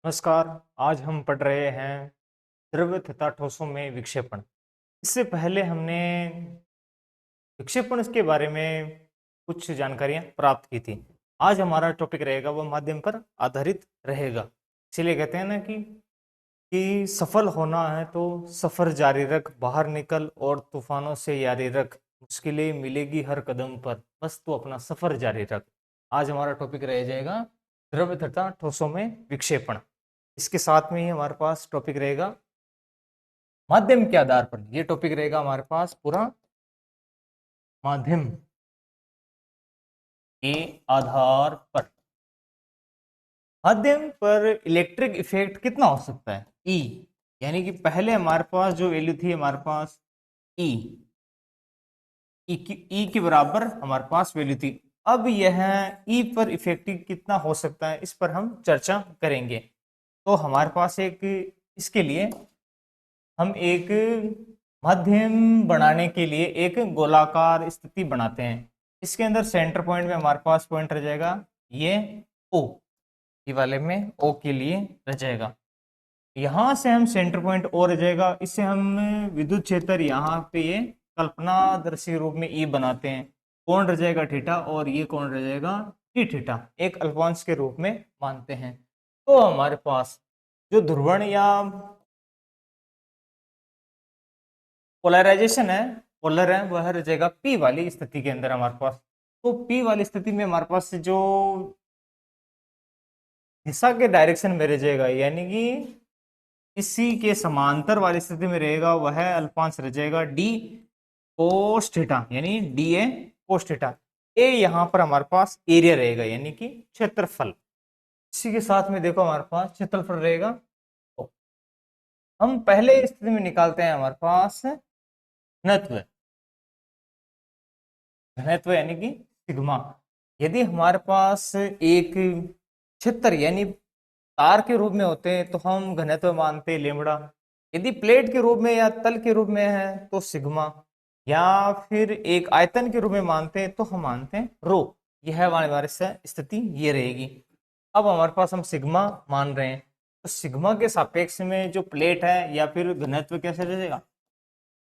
नमस्कार। आज हम पढ़ रहे हैं द्रव्य तथा ठोसों में विक्षेपण। इससे पहले हमने विक्षेपण के बारे में कुछ जानकारियां प्राप्त की थी। आज हमारा टॉपिक रहेगा वो माध्यम पर आधारित रहेगा। इसीलिए कहते हैं ना कि सफल होना है तो सफर जारी रख, बाहर निकल और तूफानों से यारी रख, मुश्किलें मिलेगी हर कदम पर, बस तू अपना सफर जारी रख। आज हमारा टॉपिक रह जाएगा द्रव्य तथा ठोसों में विक्षेपण। इसके साथ में ही हमारे पास टॉपिक रहेगा माध्यम के आधार पर। ये टॉपिक रहेगा हमारे पास पूरा माध्यम के आधार पर। माध्यम पर इलेक्ट्रिक इफेक्ट कितना हो सकता है? ई, यानी कि पहले हमारे पास जो वैल्यू थी हमारे पास ई, ई की बराबर हमारे पास वैल्यू थी। अब यह ई पर इफेक्टिव कितना हो सकता है, इस पर हम चर्चा करेंगे। तो हमारे पास एक इसके लिए हम एक माध्यम बनाने के लिए एक गोलाकार स्थिति बनाते हैं। इसके अंदर सेंटर पॉइंट में हमारे पास पॉइंट रह जाएगा ये ओ, ये वाले में ओ के लिए रह जाएगा। यहां से हम सेंटर पॉइंट ओ रह जाएगा, इससे हम विद्युत क्षेत्र यहाँ पे ये कल्पनादर्शी रूप में ई बनाते हैं। कोण रह जाएगा थीटा और ये कोण रह जाएगा टी थीटा, एक अल्पांश के रूप में मानते हैं। तो हमारे पास जो ध्रुवण या पोलराइजेशन है, पोलर है, वह रह जाएगा पी वाली स्थिति के अंदर हमारे पास। तो पी वाली स्थिति में हमारे पास जो दिशा के डायरेक्शन में रह जाएगा, यानी कि इसी के समांतर वाली स्थिति में रहेगा, वह अल्पांश रह जाएगा डी कोस थीटा, यानी डी ए कोस थीटा। ए यहाँ पर हमारे पास एरिया रहेगा, यानी कि क्षेत्रफल। इसी के साथ में देखो हमारे पास क्षेत्रफल रहेगा। तो हम पहले स्थिति में निकालते हैं हमारे पास घनत्व, घनत्व यानी कि सिग्मा। यदि हमारे पास एक क्षेत्र यानी तार के रूप में होते हैं तो हम घनत्व मानते हैं लेमड़ा। यदि प्लेट के रूप में या तल के रूप में है तो सिग्मा, या फिर एक आयतन के रूप में मानते हैं तो हम मानते हैं रो। यह हमारे से स्थिति ये रहेगी। अब हमारे पास हम सिग्मा मान रहे हैं, तो सिग्मा के सापेक्ष में जो प्लेट है या फिर घनत्व कैसे रहेगा?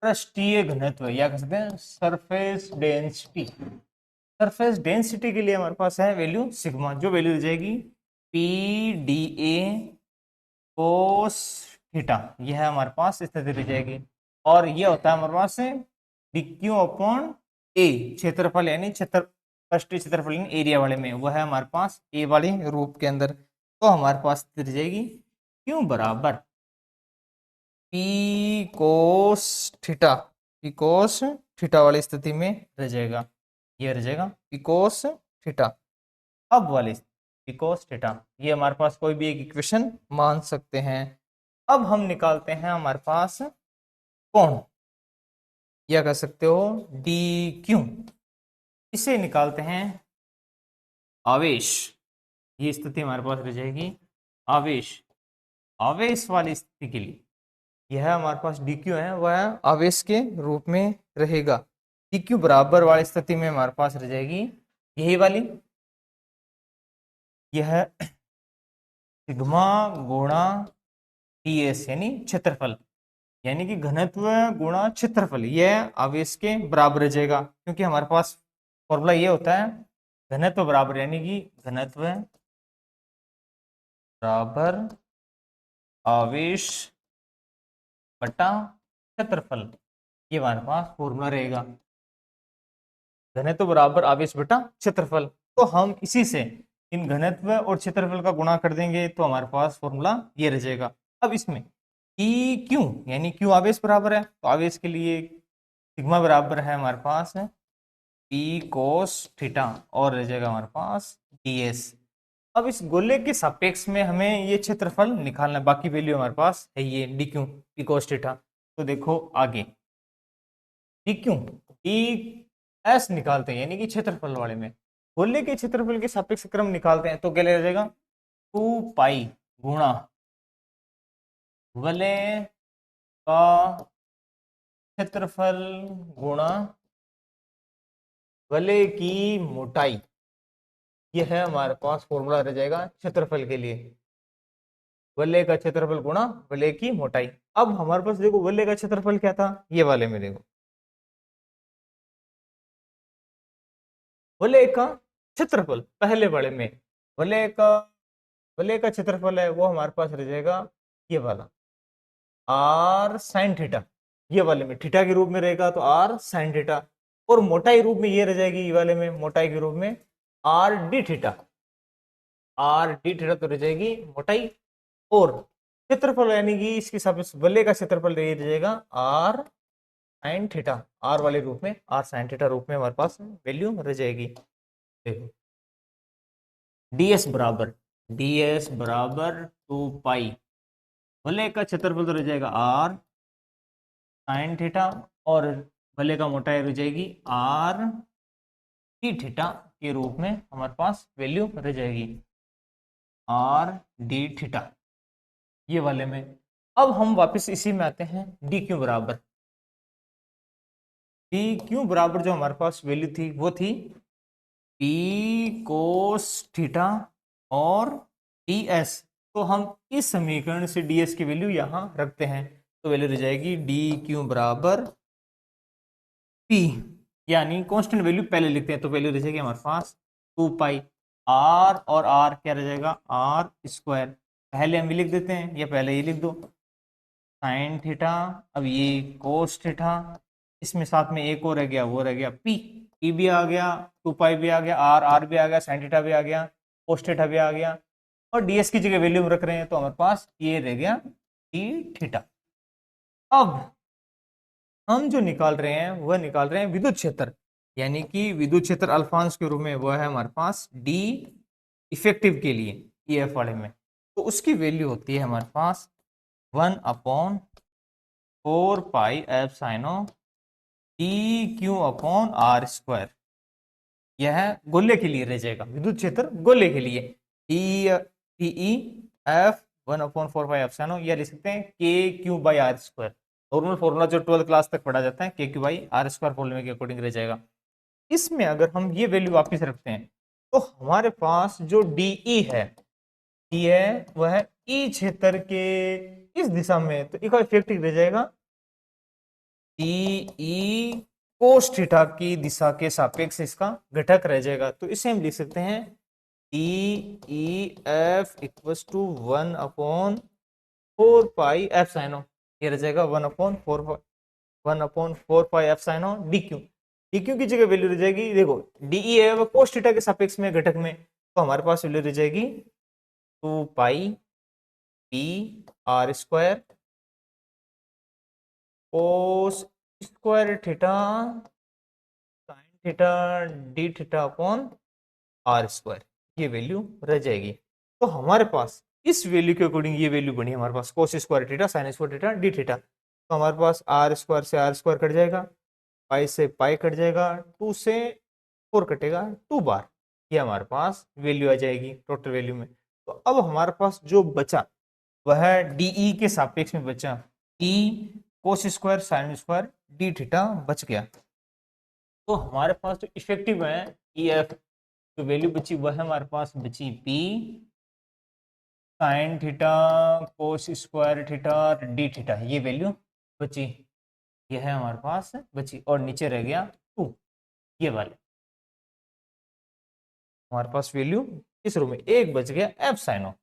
पृष्ठीय घनत्व, या कह सकते हैं सरफेस डेंसिटी। सरफेस डेंसिटी के लिए हमारे पास है वैल्यू सिग्मा, जो वैल्यू हो जाएगी P D A cos theta. यह हमारे पास स्थिति रह जाएगी। और यह होता है हमारे पास डी क्यू अपॉन ए, क्षेत्रफल यानी पृष्ठीय क्षेत्रफल एरिया वाले में, वह है हमारे पास ए वाले रूप के अंदर। तो हमारे पास रह जाएगी क्यों बराबर P cos theta, P cos theta वाली स्थिति में रह जाएगा। ये रह जाएगा पी कोस थीटा। अब वाली पी कोस थीटा, ये हमारे पास कोई भी एक इक्वेशन मान सकते हैं। अब हम निकालते हैं हमारे पास कोण, या कह सकते हो डी क्यू। इसे निकालते हैं आवेश। ये स्थिति हमारे पास रह जाएगी आवेश, आवेश वाली स्थिति के लिए यह हमारे पास डी क्यू है, वह आवेश के रूप में रहेगा। डी क्यू बराबर वाली स्थिति में हमारे पास रह जाएगी यही वाली, यह सिग्मा गुणा टी एस, यानी क्षेत्रफल, यानी कि घनत्व गुणा क्षेत्रफल, यह आवेश के बराबर रह जाएगा। क्योंकि हमारे पास फॉर्मूला ये होता है घनत्व बराबर, यानी कि घनत्व बराबर आवेश बटा क्षेत्रफल, ये हमारे पास फॉर्मूला रहेगा। घनत्व बराबर आवेश बटा क्षेत्रफल। तो हम इसी से इन घनत्व और क्षेत्रफल का गुणा कर देंगे तो हमारे पास फॉर्मूला ये रह जाएगा। अब इसमें ई क्यू, यानी क्यू आवेश बराबर है, तो आवेश के लिए सिग्मा बराबर है हमारे पास पी कोस थीटा, और रह जाएगा हमारे पास डी एस। अब इस गोले के सापेक्ष में हमें ये क्षेत्रफल निकालना है, बाकी वैल्यू हमारे पास है ये D Q P cos theta. तो देखो आगे डी क्यू डी एस निकालते हैं, यानी कि क्षेत्रफल वाले में गोले के क्षेत्रफल के सापेक्ष क्रम निकालते हैं, तो क्या ले जाएगा 2 पाई गुणा गोले का क्षेत्रफल गुणा गोले की मोटाई। यह है हमारे पास फॉर्मूला रह जाएगा क्षेत्रफल के लिए। वलय का क्षेत्रफल गुणा वलय की मोटाई। अब हमारे पास देखो वलय का क्षेत्रफल क्या था, ये वाले में देखो वलय का क्षेत्रफल पहले वाले में वलय का वलय का क्षेत्रफल है वो हमारे पास रह जाएगा ये वाला आर साइन थीटा, ये वाले में थीटा के रूप में रहेगा तो आर साइन थीटा, और मोटाई रूप में ये रह जाएगी ये वाले में मोटाई के रूप में R D theta, R D theta तो रह जाएगी मोटाई, और क्षेत्रफल यानी कि इसके सापेक्ष वलय का क्षेत्रफल रह जाएगा आर साइन थीटा, आर वाले रूप में आर साइन थीटा रूप में हमारे पास वैल्यू रह जाएगी। देखो ds बराबर 2 पाई, वलय का क्षेत्रफल तो रह जाएगा आर साइन थीटा, और वलय का मोटाई रह जाएगी आर डी थीटा के रूप में हमारे पास वैल्यू रह जाएगी आर डी थीटा ये वाले में। अब हम वापस इसी में आते हैं डी क्यू बराबर, डी क्यू बराबर जो हमारे पास वैल्यू थी वो थी पी कोस थीटा और डी एस, तो हम इस समीकरण से डी एस की वैल्यू यहाँ रखते हैं, तो वैल्यू रह जाएगी डी क्यू बराबर पी, यानी कांस्टेंट वैल्यू पहले लिखते हैं तो वैल्यू रह जाएगी हमारे पास 2 पाई, आर और आर क्या रह जाएगा आर स्क्वायर, पहले हम ये लिख देते हैं या पहले ये लिख दो साइन थीटा, अब ये कोस थीटा, इसमें साथ में एक और रह गया वो रह गया पी, पी भी आ गया 2 पाई भी आ गया आर आर भी आ गया साइन थीटा भी आ गया कोस थीटा भी आ गया, और डीएस की जगह वैल्यू रख रहे हैं तो हमारे पास ये रह गया डी थीटा। अब हम जो निकाल रहे हैं वह निकाल रहे हैं विद्युत क्षेत्र, यानी कि विद्युत क्षेत्र अल्फांश के रूप में वह है हमारे पास डी इफेक्टिव के लिए ई एफ वाले में, तो उसकी वैल्यू होती है हमारे पास 1/4 pi epsilon D Q upon R square, यह गोले के लिए रह जाएगा विद्युत क्षेत्र गोले के लिए T F 1/4 pi epsilon, या लिख सकते हैं K Q by R square, normal formula जो 12th क्लास तक पढ़ा जाता है के क्यू बाई आर स्क्वायर फॉर्मूले के अकॉर्डिंग रह जाएगा। इसमें अगर हम ये वैल्यू वापिस रखते हैं तो हमारे पास जो डीई है ये वह ई क्षेत्र के इस दिशा में, तो इसका इफेक्टिव रह जाएगा डीई कोस थीटा की दिशा के सापेक्ष इसका घटक रह जाएगा, तो इसे हम लिख सकते हैं D E F equals to 1/4 pi epsilon, ये रह जाएगा 1/4 pi epsilon D Q, D Q की जगह वैल्यू रह जाएगी देखो डीई है वो कोस थीटा के सापेक्ष में घटक में, तो हमारे पास वैल्यू रह जाएगी 2 pi P R square cos square theta sine theta D theta upon R square, ये वैल्यू रह जाएगी। तो हमारे पास इस वैल्यू के अकॉर्डिंग ये वैल्यू बनी हमारे पास cos square theta sine square theta D theta, तो हमारे पास आर स्क्वायर से आर स्क्वायर कट जाएगा, पाई से पाई कट जाएगा, 2 से 4 कटेगा 2 बार, ये हमारे पास वैल्यू आ जाएगी टोटल वैल्यू में। तो अब हमारे पास जो बचा वह डीई के सापेक्ष में बचा E cos square sine square D theta बच गया, तो हमारे पास जो इफेक्टिव है ई एफ जो वैल्यू बची वह है हमारे पास बची P sign theta cos square theta D theta, ये वैल्यू बची, ये है हमारे पास बची, और नीचे रह गया 2 ये वाले हमारे पास वैल्यू इस रूप में, एक बच गया एफ साइनो,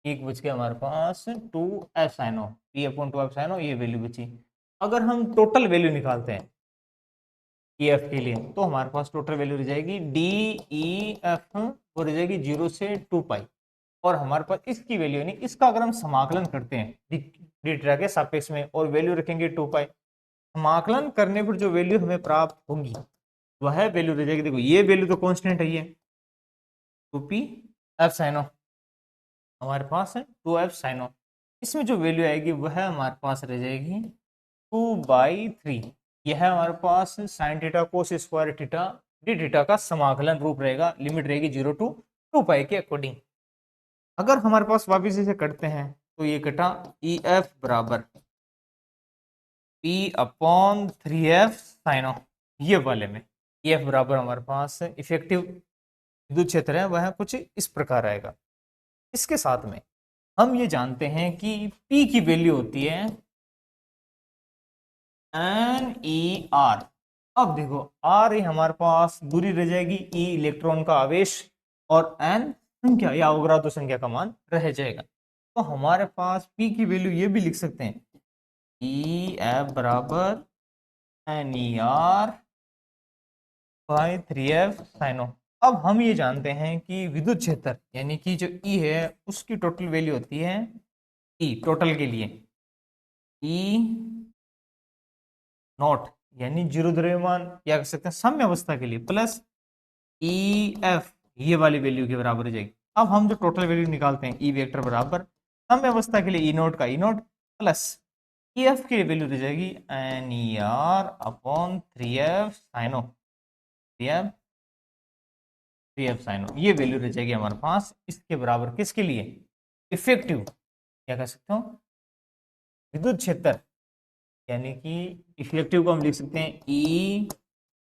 एक बच गया हमारे पास 2 epsilon P upon 2 epsilon, ये वैल्यू बची। अगर हम टोटल वैल्यू निकालते हैं ई एफ के लिए तो हमारे पास टोटल वैल्यू रह जाएगी डी ई एफ वो रह जाएगी 0 से 2 पाई, और हमारे पास इसकी वैल्यू यानी इसका अगर हम समाकलन करते हैं डी थीटा के सापेक्ष में और वैल्यू रखेंगे 2 पाई, समाकलन करने पर जो वैल्यू हमें प्राप्त होगी वह वैल्यू रह जाएगी, देखो ये वैल्यू तो कांस्टेंट है ये 2p एफ साइनो हमारे पास है 2f साइनो, इसमें जो वैल्यू आएगी वह हमारे पास रह जाएगी 2/3, यह है हमारे पास sine theta cos square theta D theta का समाकलन रूप रहेगा, लिमिट रहेगी 0 to 2 पाई के अकॉर्डिंग। अगर हमारे पास वापिस इसे करते हैं तो ये कटा ई एफ बराबर पी अपॉन 3f साइनो, ये वाले में ई एफ बराबर हमारे पास इफेक्टिव विद्युत क्षेत्र है वह कुछ इस प्रकार आएगा। इसके साथ में हम ये जानते हैं कि P की वैल्यू होती है एन ई आर। अब देखो आर हमारे पास दूरी रह जाएगी, ई इलेक्ट्रॉन का आवेश, और एन संख्या या अवगाद्रो संख्या का मान रह जाएगा। तो हमारे पास पी की वैल्यू ये भी लिख सकते हैं, ई एफ बराबर N E R by 3f sine O. अब हम ये जानते हैं कि विद्युत क्षेत्र यानी कि जो ई है उसकी टोटल वैल्यू होती है, ई टोटल के लिए ई नॉट यानी जीरो द्रव्यमान या कह सकते हैं साम्य अवस्था के लिए, प्लस ई एफ ये वाली वैल्यू के बराबर हो जाएगी। अब हम जो टोटल वैल्यू निकालते हैं, ई वेक्टर बराबर साम्य अवस्था के लिए ई नोट का E naught plus E F की वैल्यू रह जाएगी N E R upon 3f sine O, 3f sine O, ये वैल्यू रह जाएगी हमारे पास इसके बराबर। किसके लिए? इफेक्टिव क्या कह सकते हो, विद्युत क्षेत्र यानी कि इफेक्टिव को हम लिख सकते हैं ई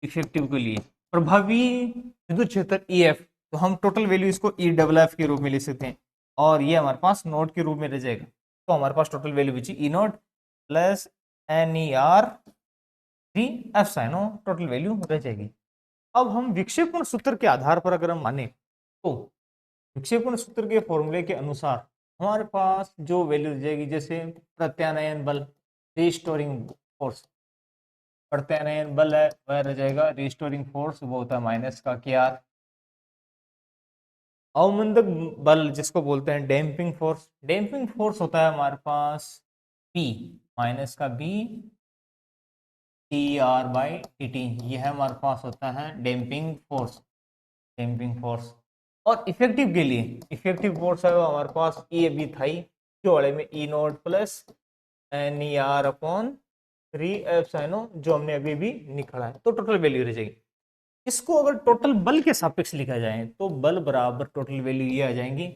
इफेक्टिव के लिए प्रभावी विद्युत क्षेत्र ई एफ। तो हम टोटल वैल्यू इसको ई डबल एफ के रूप में लिख सकते हैं, और ये हमारे पास नोट के रूप में रह जाएगा। तो हमारे पास टोटल वैल्यू बची E naught plus N E R 3f sine O, total value रह जाएगी। अब हम विक्षेपण सूत्र के आधार पर अगर हम माने तो विक्षेपण सूत्र के फॉर्मूले के अनुसार हमारे पास जो वैल्यू रह जाएगी, जैसे प्रत्यानयन बल रिस्टोरिंग फोर्स, प्रत्यानयन बल है वह रह जाएगा रिस्टोरिंग फोर्स, वो होता है माइनस का के आर। अवमंदक बल जिसको बोलते हैं डैम्पिंग फोर्स, डैम्पिंग फोर्स होता है हमारे पास पी माइनस का B T R by T T, यह हमारे पास होता है डैम्पिंग फोर्स, डैम्पिंग फोर्स। और इफेक्टिव के लिए इफेक्टिव फोर्स है वो हमारे पास ई बी थाई जो वाले में E naught plus N E R upon 3f sine O, जो हमने अभी भी निकाला है। तो टोटल वैल्यू रह जाएगी। इसको अगर टोटल बल के सापेक्ष लिखा जाए तो बल बराबर टोटल वैल्यू ये आ जाएंगी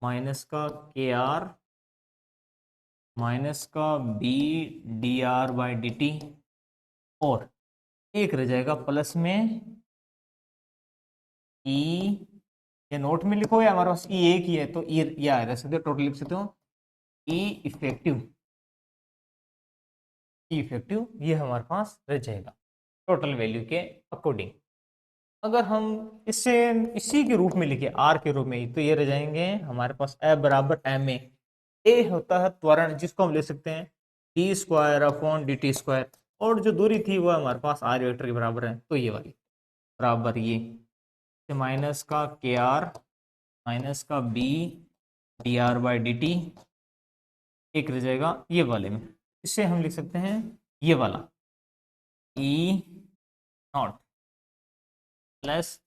माइनस का के आर माइनस का B D R by D T, और एक रह जाएगा प्लस में ई, ये नोट में लिखो या हमारे पास ई एक ही है तो ई या रह सकते हो, टोटल लिख सकते हो ई इफेक्टिव, ई इफेक्टिव ये हमारे पास रह जाएगा टोटल वैल्यू के अकॉर्डिंग। अगर हम इसे इसी के रूप में लिखे आर के रूप में तो ये रह जाएंगे हमारे पास ए बराबर एम ए होता है त्वरण जिसको हम ले सकते हैं T square upon D T square, और जो दूरी थी वो हमारे पास आर वेक्टर के बराबर है, तो ये वाली बराबर ये माइनस का के आर माइनस का B D R by D T, एक रह जाएगा ये वाले में, इससे हम लिख सकते हैं ये वाला E naught plus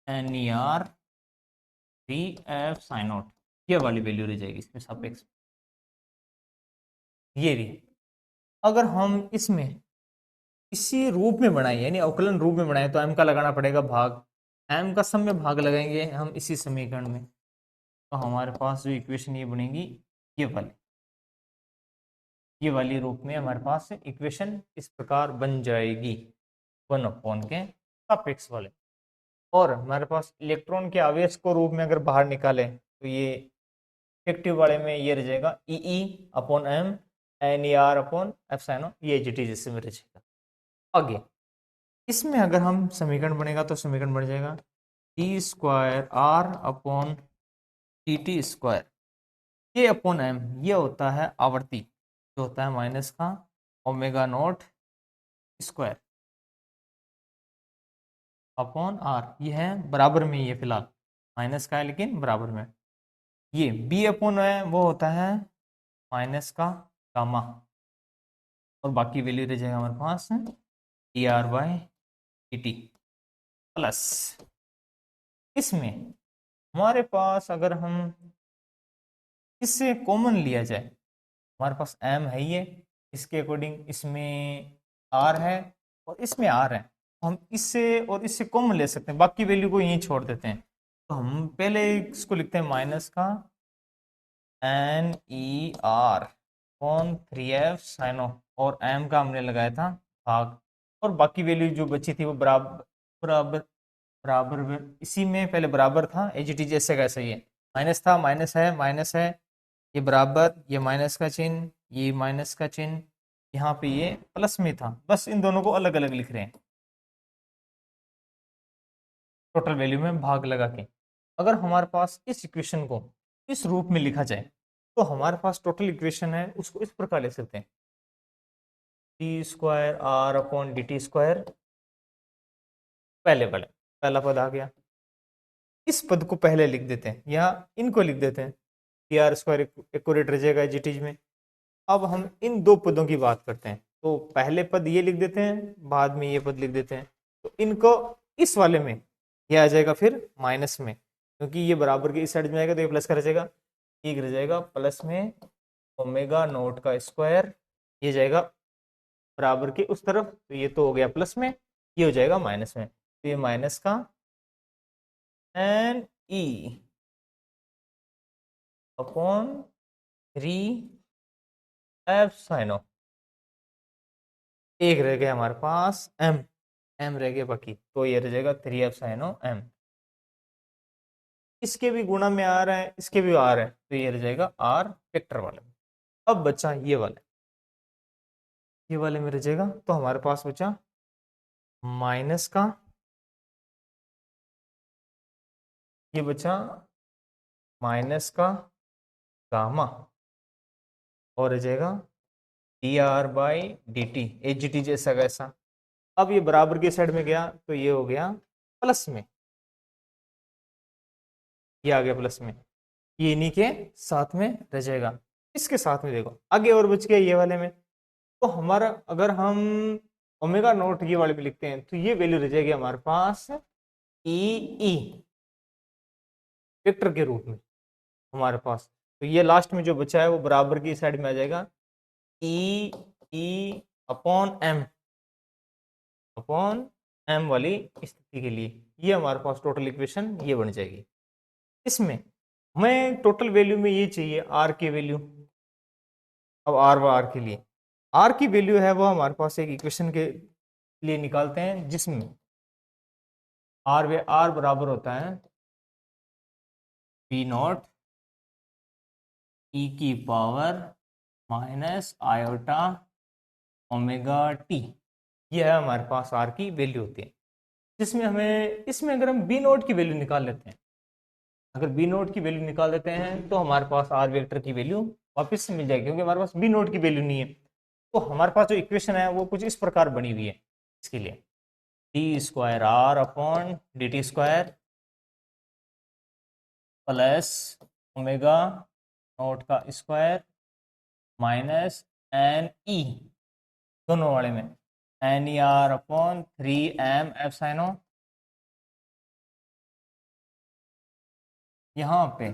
N E R 3f sine naught, ये वाली वैल्यू रह जाएगी इसमें सापेक्ष, ये रही। अगर हम इसमें इसी रूप में बनाए यानी अवकलन रूप में बनाए तो m का लगाना पड़ेगा भाग, m का समय भाग लगाएंगे हम इसी समीकरण में, तो हमारे पास जो इक्वेशन ये बनेगी ये वाली रूप में हमारे पास इक्वेशन इस प्रकार बन जाएगी 1 के सापेक्ष वाले। और हमारे पास इलेक्ट्रॉन के आवेश को रूप में अगर बाहर निकालें तो ये इफेक्टिव वाले में ये रह जाएगा E E upon M N E R upon F sine O, ये जी टी जिससे में रह जाएगा। आगे इसमें अगर हम समीकरण बनेगा तो समीकरण बन जाएगा T square R upon T T square, ये अपॉन एम ये होता है आवर्ती जो होता है माइनस का omega naught square upon R, ये है बराबर में, ये फिलहाल माइनस का है लेकिन बराबर में। ये बी अपॉन है वो होता है माइनस का गामा, और बाकी वैल्यू रह जाएगा हमारे पास T R by T T plus, इसमें हमारे पास अगर हम इससे कॉमन लिया जाए हमारे पास m है ये, इसके अकॉर्डिंग इसमें r है और इसमें r है, हम इससे और इससे कॉमन ले सकते हैं, बाकी वैल्यू को यहीं छोड़ देते हैं। तो हम पहले इसको लिखते हैं माइनस का एन ई आर कॉन 3f साइन ऑफ, और m का हमने लगाया था भाग, और बाकी वैल्यू जो बची थी वो बराबर बराबर बराबर इसी में पहले बराबर था एच टी जैसे कैसे, ये माइनस था माइनस है ये बराबर, ये माइनस का चिन्ह, ये माइनस का चिन्ह, यहाँ पे ये प्लस में था, बस इन दोनों को अलग अलग लिख रहे हैं टोटल वैल्यू में भाग लगा के। अगर हमारे पास इस इक्वेशन को इस रूप में लिखा जाए तो हमारे पास टोटल इक्वेशन है उसको इस प्रकार लिख सकते हैं, T square R upon D T square, पहला पद आ गया, इस पद को पहले लिख देते हैं या इनको लिख देते हैं, टी आर स्क्वायर इक्वल रह जाएगा जीटीज में। अब हम इन दो पदों की बात करते हैं, तो पहले पद ये लिख देते हैं, बाद में ये पद लिख देते हैं, तो इनको इस वाले में ये आ जाएगा फिर माइनस में, क्योंकि ये बराबर के इस साइड में आएगा तो ये प्लस का रह जाएगा, एक रह जाएगा प्लस में ओमेगा नोट का स्क्वायर, ये जाएगा बराबर के उस तरफ, तो ये तो हो गया प्लस में, ये हो जाएगा माइनस में, तो ये माइनस का एन ई अपॉन 3 साइनो, एक रह गया हमारे पास एम रह गया बाकी, तो ये रह जाएगा 3 साइनो एम, इसके भी गुणा में आ रहा है, इसके भी आ रहा है, तो ये रह जाएगा आर वेक्टर वाले में। अब बचा ये वाले में रह जाएगा, तो हमारे पास बचा माइनस का, ये बचा माइनस का गामा, और रह जाएगा D R by D T, H G T जैसा वैसा। अब ये बराबर की साइड में गया तो ये हो गया प्लस में, ये आ गया प्लस में, ये इन्हीं के साथ में रह जाएगा, इसके साथ में देखो आगे और बच गया ये वाले में, तो हमारा अगर हम ओमेगा नोट ये वाले में लिखते हैं तो ये वैल्यू रह जाएगी हमारे पास ई ई वेक्टर के रूप में हमारे पास, तो ये लास्ट में जो बचा है वो बराबर की साइड में आ जाएगा ई ई अपॉन एम वाली स्थिति के लिए, ये हमारे पास टोटल इक्वेशन ये बन जाएगी। इसमें हमें टोटल वैल्यू में ये चाहिए आर की वैल्यू, अब आर के लिए आर की वैल्यू है वो हमारे पास एक इक्वेशन के लिए निकालते हैं जिसमें आर बराबर होता है पी नॉट ई की power minus iota omega T, ये है हमारे पास आर की वैल्यू होती है, जिसमें हमें इसमें अगर हम बी नोट की वैल्यू निकाल लेते हैं, अगर बी नोट की वैल्यू निकाल देते हैं तो हमारे पास आर वेक्टर की वैल्यू वापस से मिल जाएगी, क्योंकि हमारे पास बी नोट की वैल्यू नहीं है, तो हमारे पास जो इक्वेशन है वो कुछ इस प्रकार बनी हुई है, इसके लिए T square R upon D T square plus omega naught का स्क्वायर माइनस एन ई, दोनों वाले में N E R upon 3m epsilon, यहाँ पे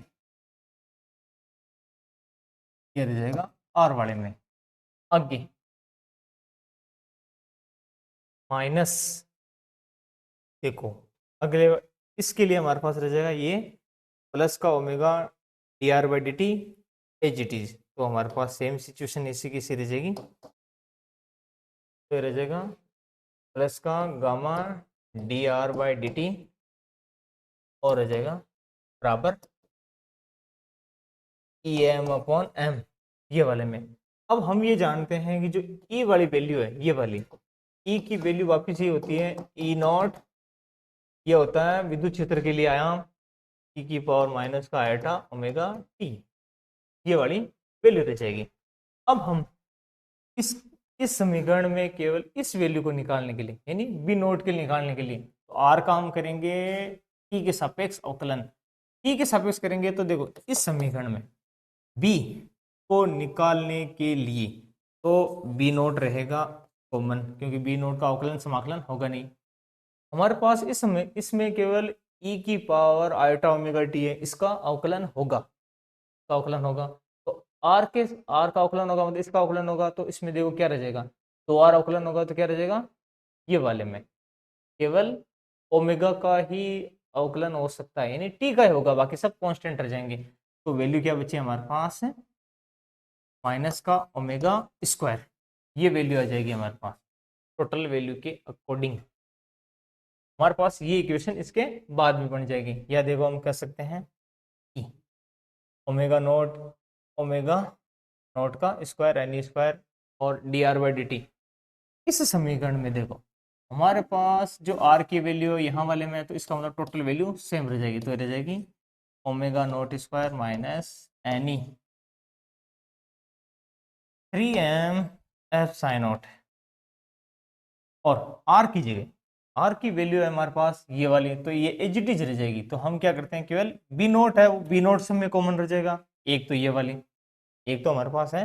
ये रह जाएगा आर वाले में, आगे माइनस, देखो अगले इसके लिए हमारे पास रह जाएगा ये प्लस का omega D R by D T H G T, तो हमारे पास सेम सिचुएशन इसी की सी रह जाएगी, तो ये रह जाएगा प्लस का gamma D R by D T और रह जाएगा बराबर ई एम अपॉन एम, ये वाले में। अब हम ये जानते हैं कि जो ई वाली वैल्यू है, ये वाली ई की वैल्यू वापिस ये होती है ई नॉट, ये होता है विद्युत क्षेत्र के लिए आयाम ई की पावर माइनस का आयटा ओमेगा टी, ये वाली वैल्यू रह जाएगी। अब हम इस समीकरण में केवल इस वैल्यू को निकालने के लिए, यानी बी नोट के लिए निकालने के लिए, तो आर काम करेंगे टी के सापेक्ष अवकलन, टी के सापेक्ष करेंगे, तो देखो इस समीकरण में बी को निकालने के लिए तो बी नोट रहेगा कॉमन, क्योंकि बी नोट का अवकलन समाकलन होगा नहीं हमारे पास, इसमें केवल ई की पावर आयोटा ओमेगा टी है, इसका अवकलन होगा, इसका अवकलन होगा, तो आर का अवकलन होगा, मतलब इसका अवकलन होगा, तो इसमें देखो क्या रह जाएगा, तो आर अवकलन होगा तो क्या रह जाएगा, ये वाले में केवल ओमेगा का ही अवकलन हो सकता है, यानी टी का ही होगा, बाकी सब कांस्टेंट रह जाएंगे, तो वैल्यू क्या बची हमारे पास है माइनस का ओमेगा स्क्वायर, ये वैल्यू आ जाएगी हमारे पास टोटल वैल्यू के अकॉर्डिंग, हमारे पास ये इक्वेशन इसके बाद में बन जाएगी, या देखो हम कह सकते हैं कि ओमेगा नोट ओमेगा नॉट का स्क्वायर एन स्क्वायर और D R by D T. इस समीकरण में देखो हमारे पास जो आर की वैल्यू यहाँ वाले में है, तो इसका मतलब टोटल वैल्यू सेम रह जाएगी, तो रह जाएगी omega naught square minus N E 3m epsilon naught. और आर की जगह आर की वैल्यू है हमारे पास ये वाली, तो ये एज इट इज रह जाएगी। तो हम क्या करते हैं, केवल बी नोट है वो बी नोट सब में कॉमन रह जाएगा, एक तो ये वाली, एक तो हमारे पास है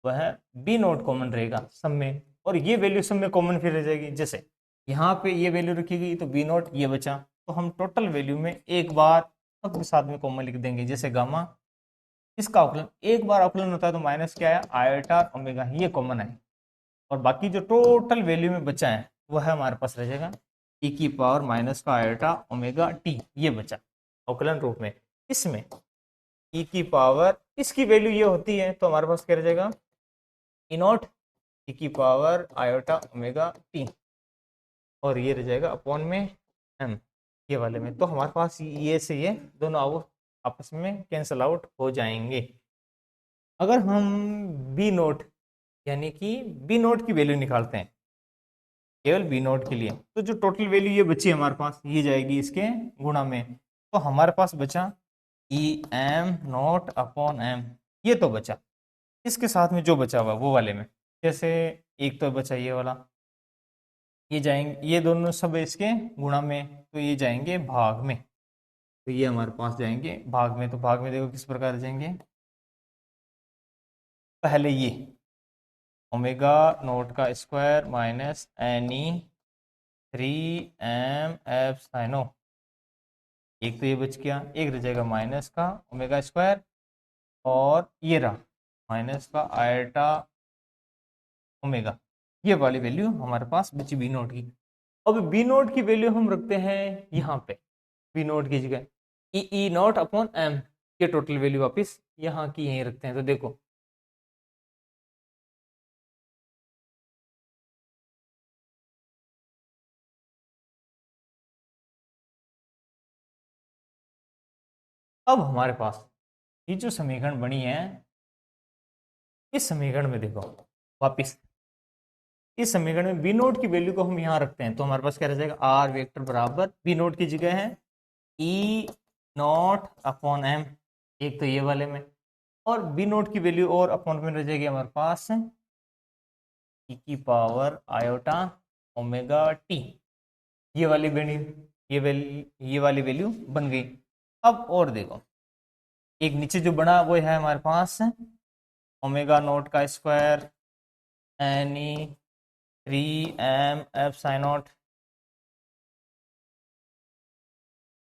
वह बी नोट कॉमन रहेगा सब में, और ये वैल्यू सब में कॉमन फिर रह जाएगी। जैसे यहाँ पे ये वैल्यू रखी गई तो बी नोट ये बचा, तो हम टोटल वैल्यू में एक बार सबके साथ में कॉमन लिख देंगे। जैसे गामा, इसका अवकलन एक बार अवकलन होता है तो माइनस क्या है, आयोटा ओमेगा, ये कॉमन है। और बाकी जो टोटल वैल्यू में बचा है वह हमारे पास रह जाएगा e की पावर माइनस का आयोटा ओमेगा टी, ये बचा अवकलन रूप में। इसमें e की पावर इसकी वैल्यू ये होती है, तो हमारे पास क्या रह जाएगा, ई नॉट e की पावर आयोटा ओमेगा टी, और ये रह जाएगा अपॉन में m ये वाले में। तो हमारे पास ये से ये दोनों आपस में कैंसल आउट हो जाएंगे। अगर हम बी नोट यानी कि बी नोट की वैल्यू निकालते हैं केवल बी नोट के लिए, तो जो टोटल वैल्यू ये बची हमारे पास ये जाएगी इसके गुणा में। तो हमारे पास बचा E M naught upon M, ये तो बचा। इसके साथ में जो बचा हुआ वो वाले में, जैसे एक तो बचा ये वाला, ये जाएंगे ये दोनों सब इसके गुणा में, तो ये जाएंगे भाग में, तो ये हमारे पास जाएंगे भाग में। तो भाग में देखो किस प्रकार जाएंगे, पहले ये ओमेगा नोट का square minus N E 3m epsilon, एक तो ये बच गया, एक रह जाएगा माइनस का ओमेगा स्क्वायर, और ये रहा माइनस का आयटा ओमेगा, ये वाली वैल्यू हमारे पास बची बी नोट की। अब बी नोट की वैल्यू हम रखते हैं यहाँ पे, बी नोट की जगह ई नोट अपॉन एम, ये टोटल वैल्यू वापिस यहाँ की यहीं रखते हैं। तो देखो अब हमारे पास ये जो समीकरण बनी है, इस समीकरण में देखो वापिस इस समीकरण में बी नोट की वैल्यू को हम यहाँ रखते हैं, तो हमारे पास क्या रह जाएगा, आर वेक्टर बराबर बी नोट की जगह है ई नॉट अपॉन एम, एक तो ये वाले में, और बी नोट की वैल्यू और अपॉन में रह जाएगी हमारे पास ई की पावर आयोटा ओमेगा टी, ये वाली वैल्यू ये वाली वैल्यू बन गई। अब और देखो एक नीचे जो बना वो है हमारे पास ओमेगा नोट का square N E 3m epsilon naught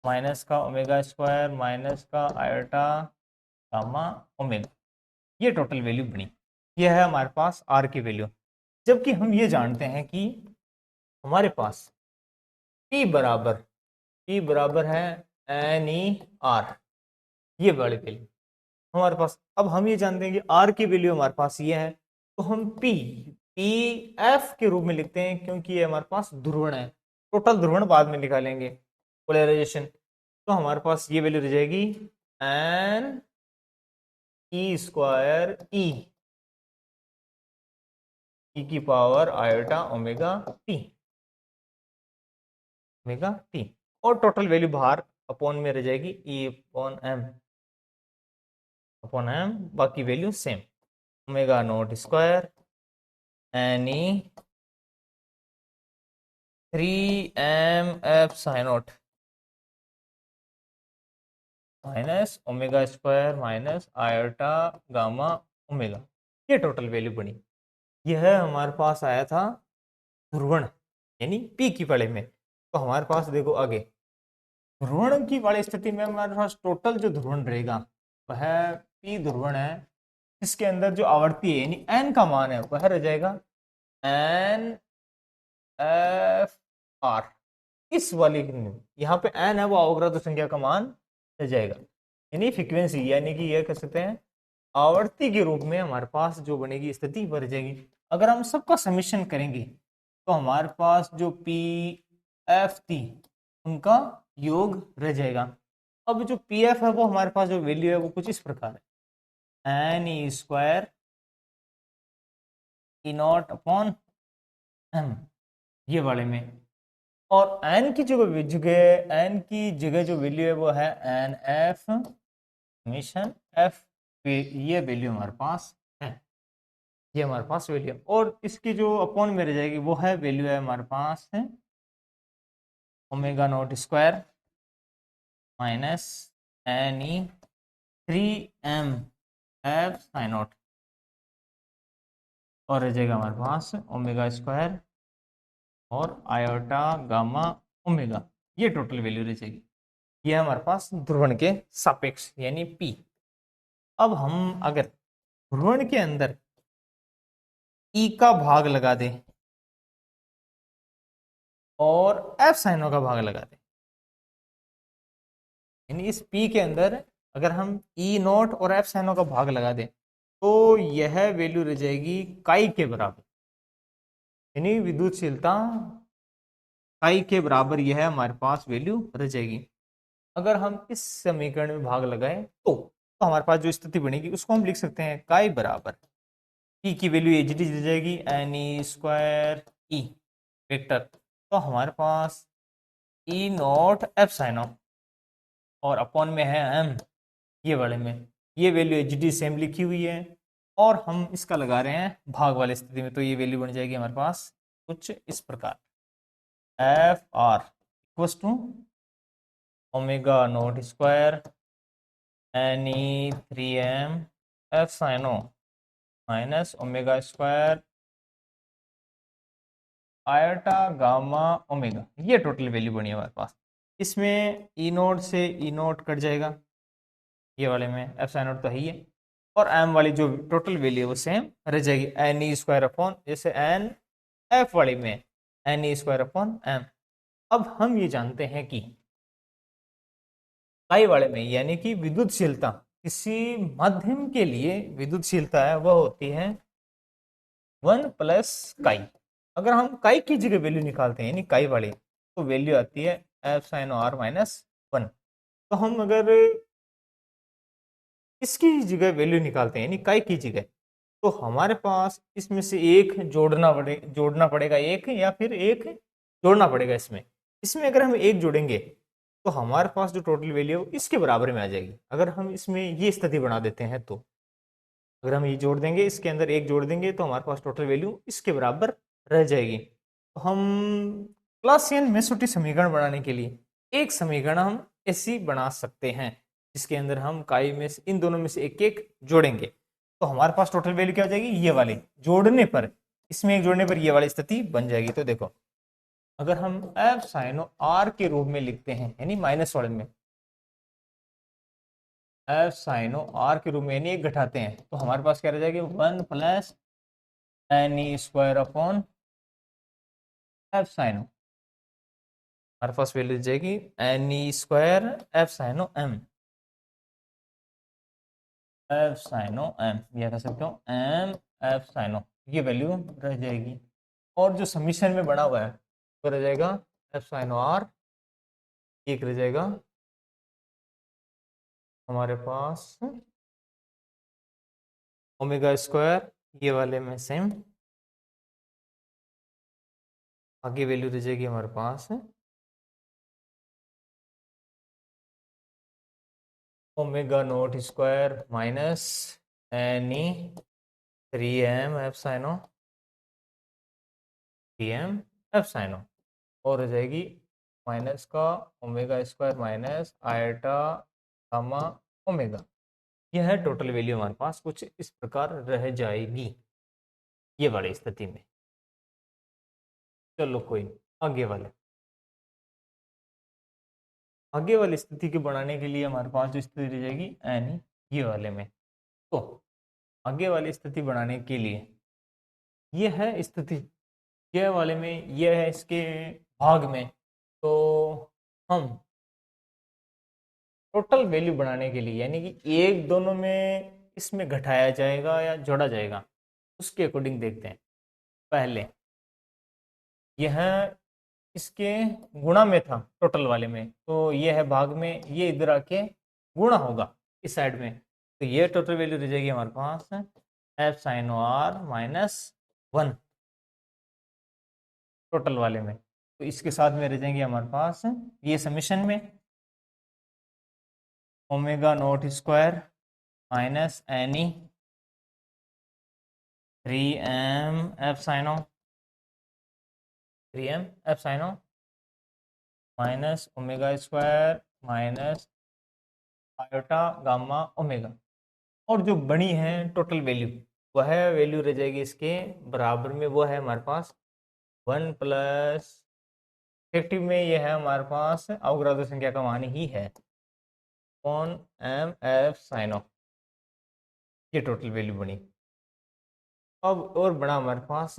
minus का ओमेगा स्क्वायर माइनस का आयोटा गामा ओमेगा, ये टोटल वैल्यू बनी। ये है हमारे पास आर की वैल्यू। जबकि हम ये जानते हैं कि हमारे पास P बराबर है एन ई आर, ये वाली वैल्यू हमारे पास। अब हम ये जानते हैं कि आर की वैल्यू हमारे पास ये है, तो हम पी एफ के रूप में लिखते हैं, क्योंकि ये हमारे पास ध्रुवण है। टोटल ध्रुवण बाद में निकालेंगे, पोलराइजेशन। तो हमारे पास ये वैल्यू रह जाएगी एन ई स्क्वायर ई की पावर आयोटा ओमेगा टी, और टोटल वैल्यू बाहर अपॉन में रह जाएगी ई अपॉन एम, बाकी value same omega naught square N E 3m epsilon naught minus omega square minus iota gamma omega, ये total value बनी। यह हमारे पास आया था ध्रुवण यानी पी की वाले में। तो हमारे पास देखो आगे ध्रुवण की वाली स्थिति में हमारे पास टोटल जो ध्रुवण रहेगा वह पी ध्रुवण है, इसके अंदर जो आवर्ती है यानी एन का मान है वह रह जाएगा एन एफ आर, इस वाली यहाँ पे एन है वो अवग्रह संख्या का मान रह जाएगा, यानी फ्रीक्वेंसी, यानी कि यह कह सकते हैं आवर्ती के रूप में हमारे पास जो बनेगी स्थिति बढ़ जाएगी। अगर हम सबका समीशन करेंगे तो हमारे पास जो पी एफ थी उनका योग रह जाएगा। अब जो पी एफ है वो हमारे पास जो वैल्यू है वो कुछ इस प्रकार है, N E square E naught upon M, ये वाले में। और n की जगह जो वैल्यू है वो है एन एफ समेशन एफ, ये वैल्यू हमारे पास है, ये हमारे पास वैल्यू है। और इसकी जो अपॉन में रह जाएगी वो है वैल्यू है हमारे पास है omega naught square minus N E 3m epsilon naught, और रह जाएगा हमारे पास ओमेगा स्क्वायर और आयोटा गामा ओमेगा, ये टोटल वैल्यू रह जाएगी। ये है हमारे पास ध्रुवण के सापेक्ष यानी P। अब हम अगर ध्रुवण के अंदर E का भाग लगा दें और F साइनों का भाग लगा दें, यानी इस P के अंदर अगर हम E नॉट और F साइनों का भाग लगा दें तो यह वैल्यू रह जाएगी काई के बराबर, यानी विद्युतशीलता काई के बराबर यह हमारे पास वैल्यू रह जाएगी। अगर हम इस समीकरण में भाग लगाएं तो हमारे पास जो स्थिति बनेगी उसको हम लिख सकते हैं काई बराबर ई की वैल्यू एच डी दे जाएगी N E square E vector, तो हमारे पास E naught epsilon of और अपॉन में है एम, ये वाले में ये वैल्यू एच डी सेम लिखी हुई है और हम इसका लगा रहे हैं भाग वाली स्थिति में, तो ये वैल्यू बन जाएगी हमारे पास कुछ इस प्रकार F R equals to omega naught square N E 3m epsilon minus omega square iota gamma omega, ये टोटल वैल्यू बनी है हमारे पास। इसमें ई नोट से ई नोट कट जाएगा, ये वाले में एफ साइन नोट तो है ही है, और एम वाली जो टोटल वैल्यू है वो सेम रह जाएगी एन ई स्क्वायर अपॉन, जैसे एन एफ वाली में N E square upon M. अब हम ये जानते हैं कि पाई वाले में यानी कि विद्युतशीलता, किसी माध्यम के लिए विद्युतशीलता है वह होती है 1 प्लस काई। अगर हम काई की जगह वैल्यू निकालते हैं यानी काई वाली, तो वैल्यू आती है एफ साइन आर माइनस 1। तो हम अगर इसकी जगह वैल्यू निकालते हैं यानी काई की जगह, तो हमारे पास इसमें से एक जोड़ना पड़ेगा एक, या फिर एक जोड़ना पड़ेगा इसमें। इसमें अगर हम एक जोड़ेंगे तो हमारे पास जो टोटल वैल्यू है इसके बराबर में आ जाएगी। अगर हम इसमें ये स्थिति बना देते हैं तो अगर हम ये जोड़ देंगे, इसके अंदर एक जोड़ देंगे तो हमारे पास टोटल वैल्यू इसके बराबर रह जाएगी। तो हम क्लासियन मेसोटी समीकरण बनाने के लिए एक समीकरण हम ऐसी बना सकते हैं जिसके अंदर हम काई में से इन दोनों में से एक एक जोड़ेंगे, तो हमारे पास टोटल वैल्यू क्या हो जाएगी, ये वाली जोड़ने पर, इसमें एक जोड़ने पर ये वाली स्थिति बन जाएगी। तो देखो अगर हम एफ साइनो आर के रूप में लिखते हैं यानी माइनस वाले में एफ साइनो आर के रूप में यानी एक घटाते हैं, तो हमारे पास क्या रह जाएगी 1 plus N E square upon epsilon, हमारे पास वैल्यू जाएगी N E square epsilon M, epsilon M यह कह सकते हो एम एफ साइनो, ये वैल्यू रह जाएगी। और जो समीशन में बना हुआ है वो रह जाएगा एफ साइनो आर, एक रह जाएगा हमारे पास ओमेगा स्क्वायर, ये वाले में सेम आगे वैल्यू रह जाएगी हमारे पास omega naught square minus N E 3m epsilon 3m epsilon, और रह जाएगी माइनस का omega square minus eta gamma omega. यह है टोटल वैल्यू हमारे पास कुछ इस प्रकार रह जाएगी ये वाली स्थिति में। चलो कोई आगे वाली स्थिति के बनाने के लिए हमारे पास जो स्थिति रह जाएगी एन ये वाले में, तो आगे वाली स्थिति बनाने के लिए ये है स्थिति यह वाले में, यह है इसके भाग में, तो हम टोटल वैल्यू बनाने के लिए यानी कि एक दोनों में इसमें घटाया जाएगा या जोड़ा जाएगा उसके अकॉर्डिंग देखते हैं। पहले यह इसके गुणा में था टोटल वाले में, तो यह है भाग में, ये इधर आके गुणा होगा इस साइड में, तो ये टोटल वैल्यू रह जाएगी हमारे पास F sine R minus 1 total वाले में। तो इसके साथ में रह जाएंगे हमारे पास ये समीशन में omega naught square minus N E 3m epsilon 3m epsilon minus omega square minus iota gamma omega. और जो बड़ी है टोटल वैल्यू वह वैल्यू रह जाएगी इसके बराबर में, वो है हमारे पास 1 प्लस इफेक्टिव में ये है हमारे पास अवग्राह्य संख्या का मान ही है कौन एम एफ साइन ऑफ, ये टोटल वैल्यू बनी। अब और बड़ा हमारे पास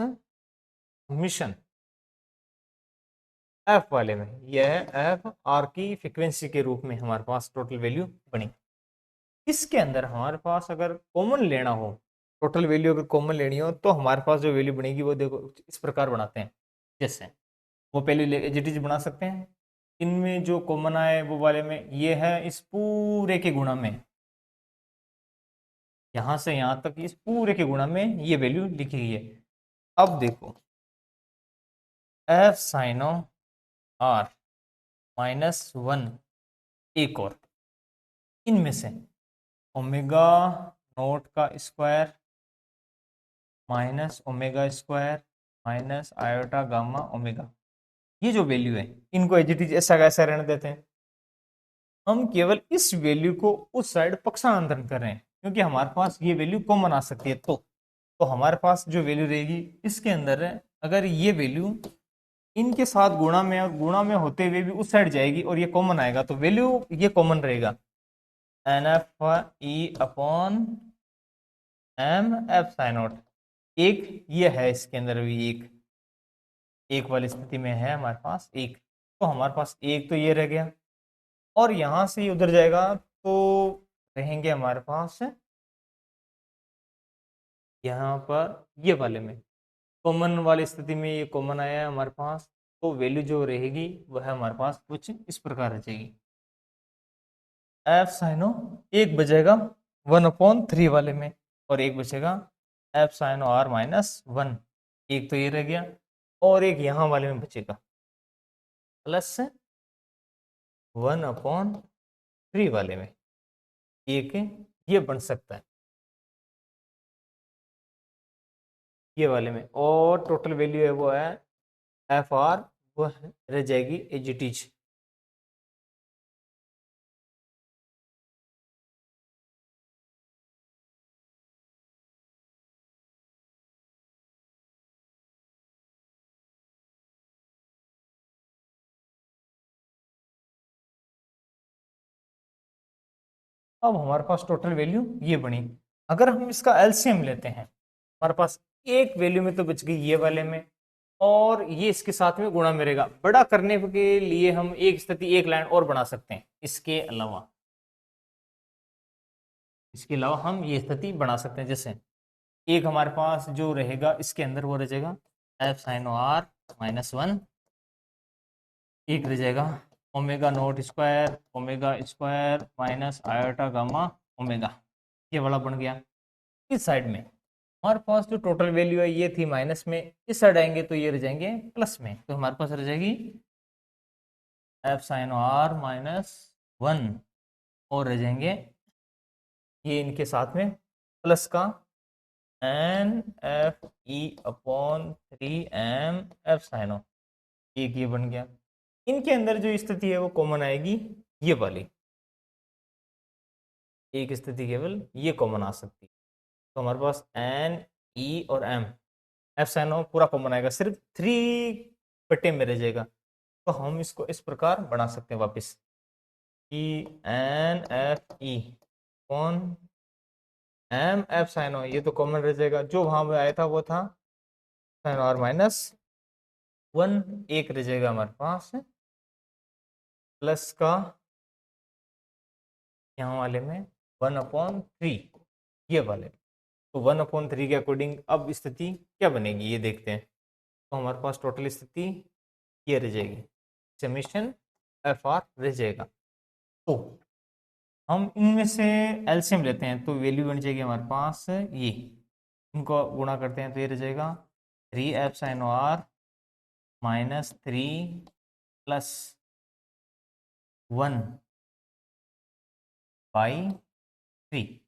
मिशन एफ वाले में, यह है एफ आर की फ्रीक्वेंसी के रूप में हमारे पास टोटल वैल्यू बनी। इसके अंदर हमारे पास अगर कॉमन लेना हो, टोटल वैल्यू अगर कॉमन लेनी हो तो हमारे पास जो वैल्यू बनेगी वो देखो इस प्रकार बनाते हैं। जैसे वो पहले एजिटीज बना सकते हैं, इनमें जो कॉमन आए वो वाले में ये है इस पूरे के गुणा में, यहां से यहां तक इस पूरे के गुणा में ये वैल्यू लिखी गई है। अब देखो एफ साइनो आर माइनस 1 एक और इनमें से ओमेगा नोट का square minus omega square minus iota gamma omega, ये जो वैल्यू है इनको एज इट इज ऐसा का ऐसा रहने देते हैं। हम केवल इस वैल्यू को उस साइड पक्षांतरण कर रहे हैं क्योंकि हमारे पास ये वैल्यू कॉमन आ सकती है। तो हमारे पास जो वैल्यू रहेगी इसके अंदर है, अगर ये वैल्यू इनके साथ गुणा में होते हुए भी उस साइड जाएगी और ये कॉमन आएगा तो वैल्यू ये कॉमन रहेगा N F E upon M epsilon naught. एक ये है इसके अंदर भी एक वाली स्थिति में है हमारे पास एक, तो हमारे पास एक तो ये रह गया और यहां से ये उधर जाएगा तो रहेंगे हमारे पास यहाँ पर ये वाले में कॉमन वाली स्थिति में ये कॉमन आया है हमारे पास, तो वैल्यू जो रहेगी वह हमारे पास कुछ इस प्रकार रह जाएगी एफ साइनो एक बचेगा 1/3 वाले में और एक बचेगा एफ साइनो आर माइनस 1, एक तो ये रह गया और एक यहाँ वाले में बचेगा प्लस 1/3 वाले में एक ये बन सकता है ये वाले में, और टोटल वैल्यू है वो है एफ आर, वो रह जाएगी एज इट इज। अब हमारे पास टोटल वैल्यू ये बनी। अगर हम इसका एलसीएम लेते हैं हमारे पास एक वैल्यू में तो बच गई ये वाले में और ये इसके साथ में गुणा में रहेगा। बड़ा करने के लिए हम एक स्थिति एक लाइन और बना सकते हैं, इसके अलावा हम ये स्थिति बना सकते हैं। जैसे एक हमारे पास जो रहेगा इसके अंदर वो रह जाएगा एफ साइन आर माइनस 1, एक रह जाएगा omega naught square minus iota gamma omega, ये वाला बन गया। इस साइड में हमारे पास जो टोटल वैल्यू है ये थी माइनस में, इस साइड आएंगे तो ये रह जाएंगे प्लस में, तो हमारे पास रह जाएगी एफ साइन आर माइनस 1 और रह जाएंगे ये इनके साथ में प्लस का N F E upon 3m epsilon, एक ये बन गया। इनके अंदर जो स्थिति है वो कॉमन आएगी ये वाली, एक स्थिति केवल ये कॉमन आ सकती है। तो हमारे पास एन ई और एम एफ साइनो पूरा कॉमन आएगा, सिर्फ 3 में रह जाएगा। तो हम इसको इस प्रकार बना सकते हैं वापस कि एन एफ ई कौन एम एफ साइनो, ये तो कॉमन रह जाएगा, जो वहां पे आया था वो था साइन आर माइनस 1, एक रह जाएगा हमारे पास प्लस का यहाँ वाले में 1/3 ये वाले, तो 1/3 के अकॉर्डिंग अब स्थिति क्या बनेगी ये देखते हैं। तो हमारे पास टोटल स्थिति ये रह जाएगी, समीशन एफ आर रह जाएगा। तो हम इनमें से एलसीएम लेते हैं तो वैल्यू बन जाएगी हमारे पास ये, इनको गुणा करते हैं तो ये रह जाएगा 3f साइन आर माइनस 3+1/3।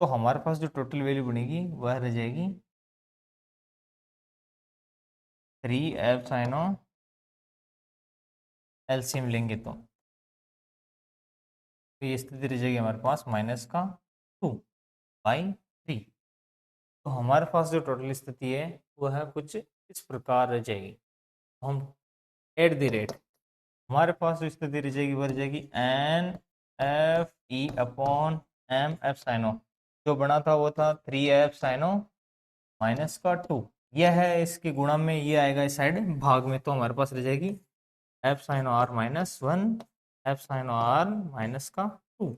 तो हमारे पास जो टोटल वैल्यू बनेगी वह रह जाएगी 3f साइन एलसीएम लेंगे तो ये स्थिति रह जाएगी हमारे पास -2/3। तो हमारे पास जो टोटल स्थिति है वह है कुछ इस प्रकार रह जाएगी। हम एट द रेट हमारे पास जो स्थिति रह जाएगी वह रह जाएगी NFE/M/F साइनो, जो बना था वो था 3f साइनो -2। यह है इसके गुणा में, ये आएगा इस साइड भाग में, तो हमारे पास रह जाएगी f साइनो r -1 f साइनो r -2।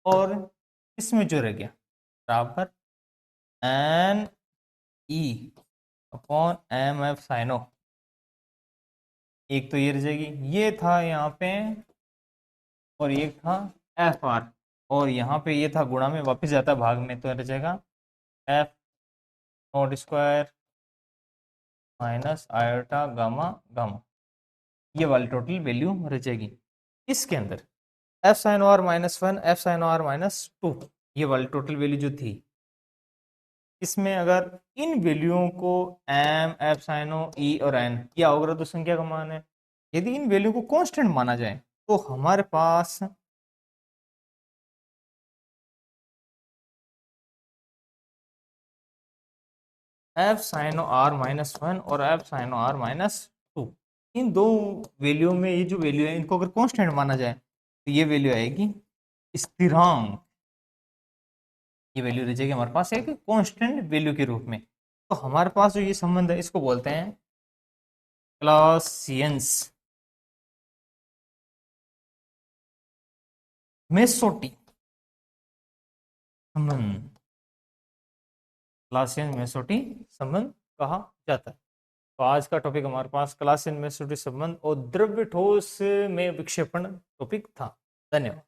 और इसमें जो रह गया बराबर NE/MF साइनो, एक तो ये रह जाएगी, ये था यहाँ पे, और एक था FR, और यहाँ पे ये था गुणा में, वापस जाता भाग में, तो रह जाएगा F naught square minus iota gamma gamma, ये वाली टोटल वैल्यू रह जाएगी। इसके अंदर f sine R -1 f sine R -2 ये वाली टोटल वैल्यू जो थी, इसमें अगर इन वैल्यूओं को m f साइनो e और n, ये अवग्रह संख्या का मान है, यदि इन वैल्यू को कांस्टेंट माना जाए तो हमारे पास f साइनो r -1 और f साइनो r -2, इन दो वैल्यू में ये जो वैल्यू है इनको अगर कांस्टेंट माना जाए तो ये वैल्यू आएगी स्थिरांक, ये वैल्यू रह जाएगी हमारे पास एक कांस्टेंट वैल्यू के रूप में। तो हमारे पास जो ये संबंध है इसको बोलते हैं क्लासियंस मेसोटी संबंध, क्लासियन मेसोटी संबंध कहा जाता है। तो आज का टॉपिक हमारे पास क्लासियन मेसोटी संबंध और द्रव्य ठोस में विक्षेपण टॉपिक था। धन्यवाद।